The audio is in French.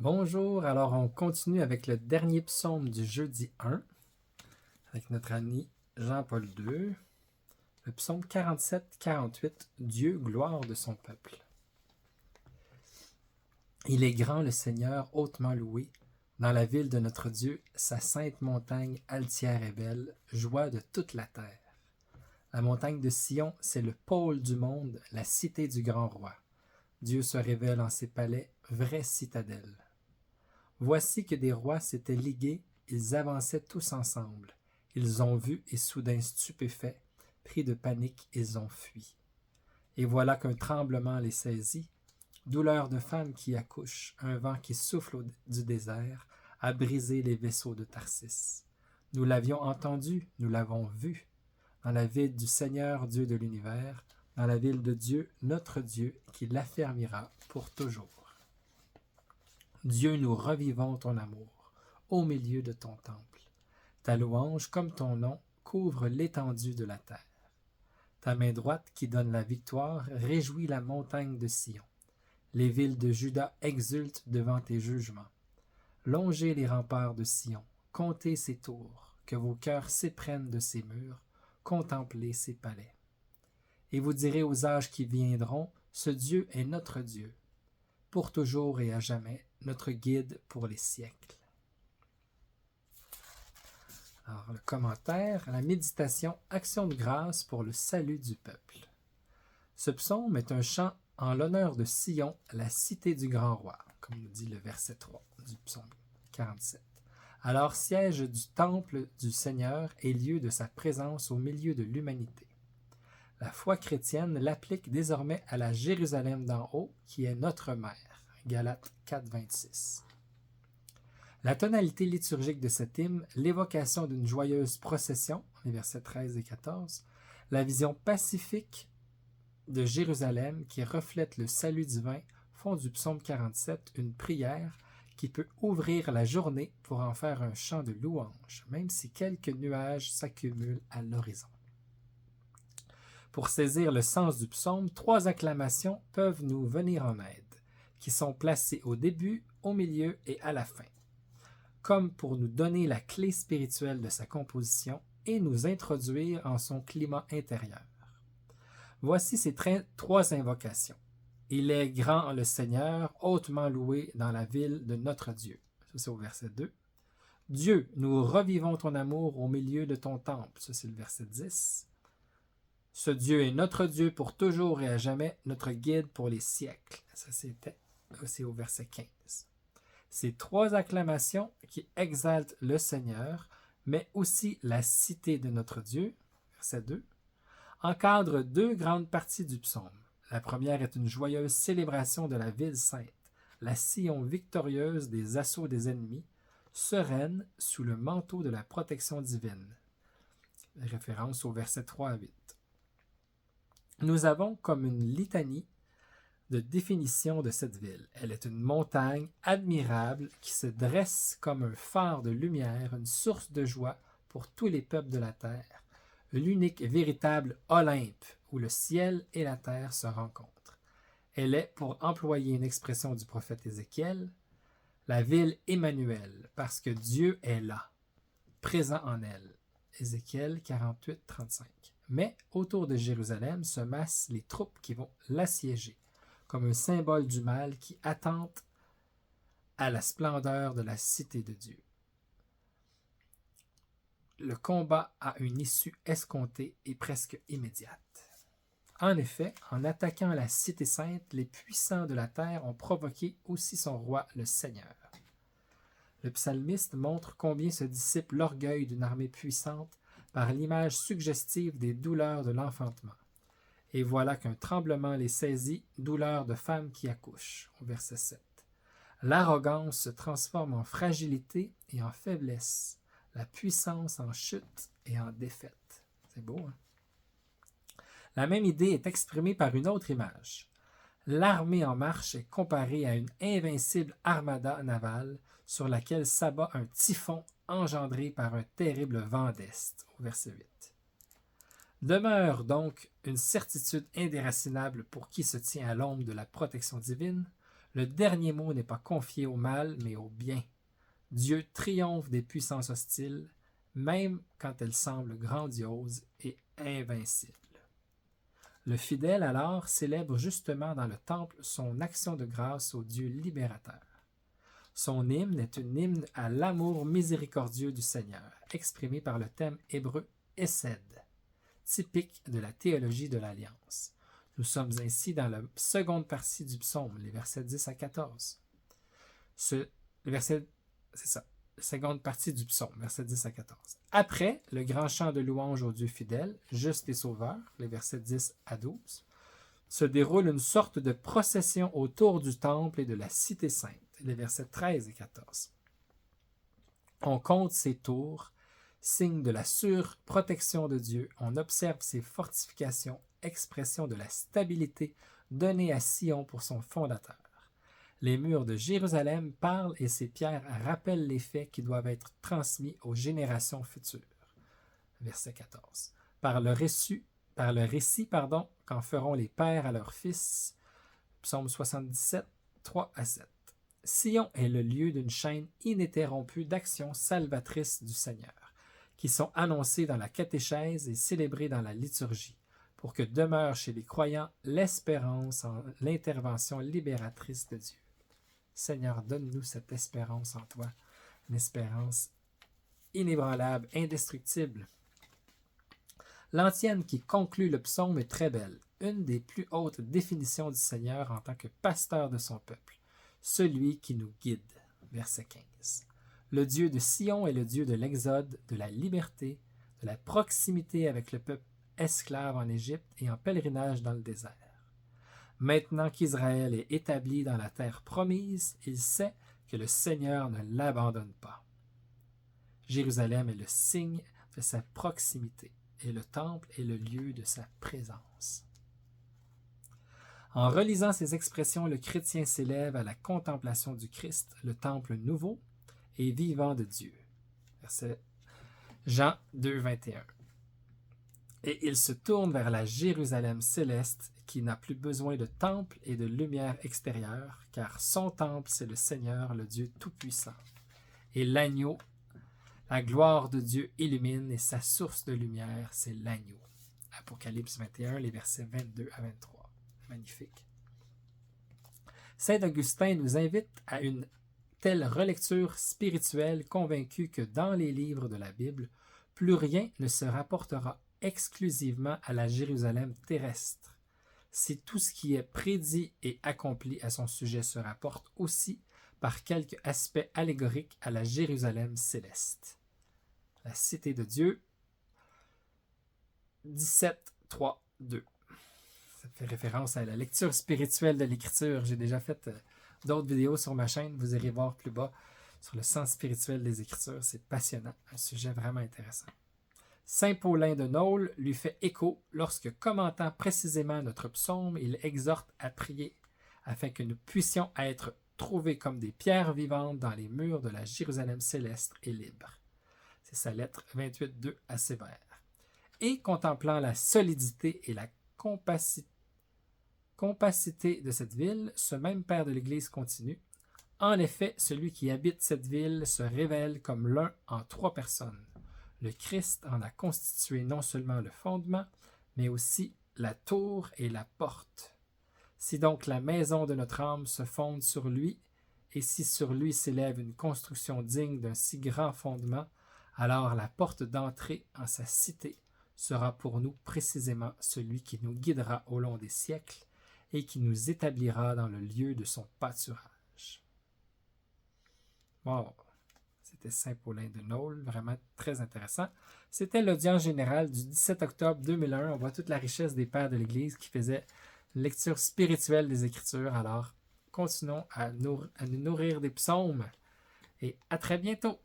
Bonjour, alors on continue avec le dernier psaume du jeudi 1, avec notre ami Jean-Paul II, le psaume 47-48, Dieu, gloire de son peuple. Il est grand le Seigneur, hautement loué, dans la ville de notre Dieu, sa sainte montagne altière et belle, joie de toute la terre. La montagne de Sion, c'est le pôle du monde, la cité du grand roi. Dieu se révèle en ses palais, vraie citadelle. Voici que des rois s'étaient ligués, ils avançaient tous ensemble. Ils ont vu et soudain stupéfaits, pris de panique, ils ont fui. Et voilà qu'un tremblement les saisit, douleur de femme qui accouche, un vent qui souffle du désert, a brisé les vaisseaux de Tarsis. Nous l'avions entendu, nous l'avons vu, dans la ville du Seigneur Dieu de l'univers, dans la ville de Dieu, notre Dieu, qui l'affermira pour toujours. Dieu, nous revivons ton amour, au milieu de ton temple. Ta louange, comme ton nom, couvre l'étendue de la terre. Ta main droite qui donne la victoire réjouit la montagne de Sion. Les villes de Juda exultent devant tes jugements. Longez les remparts de Sion, comptez ses tours, que vos cœurs s'éprennent de ses murs, contemplez ses palais. Et vous direz aux âges qui viendront, ce Dieu est notre Dieu, pour toujours et à jamais, notre guide pour les siècles. Alors, le commentaire, la méditation, action de grâce pour le salut du peuple. Ce psaume est un chant en l'honneur de Sion, la cité du grand roi, comme nous dit le verset 3 du psaume 47. Alors, siège du temple du Seigneur et lieu de sa présence au milieu de l'humanité. La foi chrétienne l'applique désormais à la Jérusalem d'en haut, qui est notre mère. Galates 4, 26. La tonalité liturgique de cet hymne, l'évocation d'une joyeuse procession, les versets 13 et 14, la vision pacifique de Jérusalem qui reflète le salut divin, font du psaume 47 une prière qui peut ouvrir la journée pour en faire un chant de louange, même si quelques nuages s'accumulent à l'horizon. Pour saisir le sens du psaume, 3 acclamations peuvent nous venir en aide, qui sont placées au début, au milieu et à la fin, comme pour nous donner la clé spirituelle de sa composition et nous introduire en son climat intérieur. Voici ces 3 invocations. Il est grand le Seigneur, hautement loué dans la ville de notre Dieu. Ça, c'est au verset 2. Dieu, nous revivons ton amour au milieu de ton temple. Ça, c'est le verset 10. Ce Dieu est notre Dieu pour toujours et à jamais, notre guide pour les siècles. Ça, c'est au verset 15. Ces 3 acclamations qui exaltent le Seigneur, mais aussi la cité de notre Dieu, verset 2, encadrent 2 grandes parties du psaume. La première est une joyeuse célébration de la ville sainte, la Sion victorieuse des assauts des ennemis, sereine sous le manteau de la protection divine. Référence au verset 3 à 8. Nous avons comme une litanie de définition de cette ville. Elle est une montagne admirable qui se dresse comme un phare de lumière, une source de joie pour tous les peuples de la terre, l'unique véritable Olympe où le ciel et la terre se rencontrent. Elle est, pour employer une expression du prophète Ézéchiel, la ville Emmanuel, parce que Dieu est là, présent en elle. Ézéchiel 48, 35. Mais autour de Jérusalem se massent les troupes qui vont l'assiéger, comme un symbole du mal qui attente à la splendeur de la cité de Dieu. Le combat a une issue escomptée et presque immédiate. En effet, en attaquant la cité sainte, les puissants de la terre ont provoqué aussi son roi, le Seigneur. Le psalmiste montre combien se dissipe l'orgueil d'une armée puissante par l'image suggestive des douleurs de l'enfantement. Et voilà qu'un tremblement les saisit, douleur de femme qui accouche, au verset 7. L'arrogance se transforme en fragilité et en faiblesse, la puissance en chute et en défaite. C'est beau, hein? La même idée est exprimée par une autre image. L'armée en marche est comparée à une invincible armada navale sur laquelle s'abat un typhon engendré par un terrible vent d'est, au verset 8. Demeure donc une certitude indéracinable pour qui se tient à l'ombre de la protection divine, Le dernier mot n'est pas confié au mal, mais au bien. Dieu triomphe des puissances hostiles, même quand elles semblent grandioses et invincibles. Le fidèle, alors, célèbre justement dans le temple son action de grâce au Dieu libérateur. Son hymne est une hymne à l'amour miséricordieux du Seigneur, exprimé par le thème hébreu Hesed, typique de la théologie de l'Alliance. Nous sommes ainsi dans la seconde partie du psaume, les versets 10 à 14. Seconde partie du psaume, versets 10 à 14. Après le grand chant de louange au Dieu fidèle, juste et sauveur, les versets 10 à 12, se déroule une sorte de procession autour du temple et de la cité sainte, les versets 13 et 14. On compte ses tours, signe de la surprotection de Dieu, on observe ses fortifications, expression de la stabilité donnée à Sion pour son fondateur. Les murs de Jérusalem parlent et ces pierres rappellent les faits qui doivent être transmis aux générations futures. Verset 14. Par le récit, qu'en feront les pères à leurs fils. Psaume 77, 3 à 7. Sion est le lieu d'une chaîne ininterrompue d'actions salvatrices du Seigneur, qui sont annoncées dans la catéchèse et célébrées dans la liturgie, pour que demeure chez les croyants l'espérance en l'intervention libératrice de Dieu. Seigneur, donne-nous cette espérance en toi, une espérance inébranlable, indestructible. L'antienne qui conclut le psaume est très belle, une des plus hautes définitions du Seigneur en tant que pasteur de son peuple, celui qui nous guide. Verset 15. Le Dieu de Sion est le Dieu de l'exode, de la liberté, de la proximité avec le peuple esclave en Égypte et en pèlerinage dans le désert. Maintenant qu'Israël est établi dans la terre promise, il sait que le Seigneur ne l'abandonne pas. Jérusalem est le signe de sa proximité et le temple est le lieu de sa présence. En relisant ces expressions, le chrétien s'élève à la contemplation du Christ, le temple nouveau et vivant de Dieu. Verset Jean 2, 21. Et il se tourne vers la Jérusalem céleste qui n'a plus besoin de temple et de lumière extérieure, car son temple, c'est le Seigneur, le Dieu Tout-Puissant. Et l'agneau, la gloire de Dieu illumine et sa source de lumière, c'est l'agneau. Apocalypse 21, les versets 22 à 23. Magnifique. Saint Augustin nous invite à une telle relecture spirituelle, convaincu que dans les livres de la Bible, plus rien ne se rapportera exclusivement à la Jérusalem terrestre. Si tout ce qui est prédit et accompli à son sujet se rapporte aussi par quelque aspect allégorique à la Jérusalem céleste. La cité de Dieu, 17, 3, 2. Ça fait référence à la lecture spirituelle de l'Écriture. J'ai déjà fait d'autres vidéos sur ma chaîne. Vous irez voir plus bas sur le sens spirituel des Écritures. C'est passionnant, un sujet vraiment intéressant. Saint Paulin de Nole lui fait écho lorsque, commentant précisément notre psaume, il exhorte à prier afin que nous puissions être trouvés comme des pierres vivantes dans les murs de la Jérusalem céleste et libre. C'est sa lettre 28.2 à Sévère. Et contemplant la solidité et la compacité de cette ville, ce même père de l'Église continue. En effet, celui qui habite cette ville se révèle comme l'un en trois personnes. Le Christ en a constitué non seulement le fondement, mais aussi la tour et la porte. Si donc la maison de notre âme se fonde sur lui, et si sur lui s'élève une construction digne d'un si grand fondement, alors la porte d'entrée en sa cité sera pour nous précisément celui qui nous guidera au long des siècles et qui nous établira dans le lieu de son pâturage. Wow! C'était Saint Paulin de Nole, vraiment très intéressant. C'était l'audience générale du 17 octobre 2001. On voit toute la richesse des pères de l'Église qui faisaient une lecture spirituelle des Écritures. Alors, continuons à nous nourrir des psaumes et à très bientôt!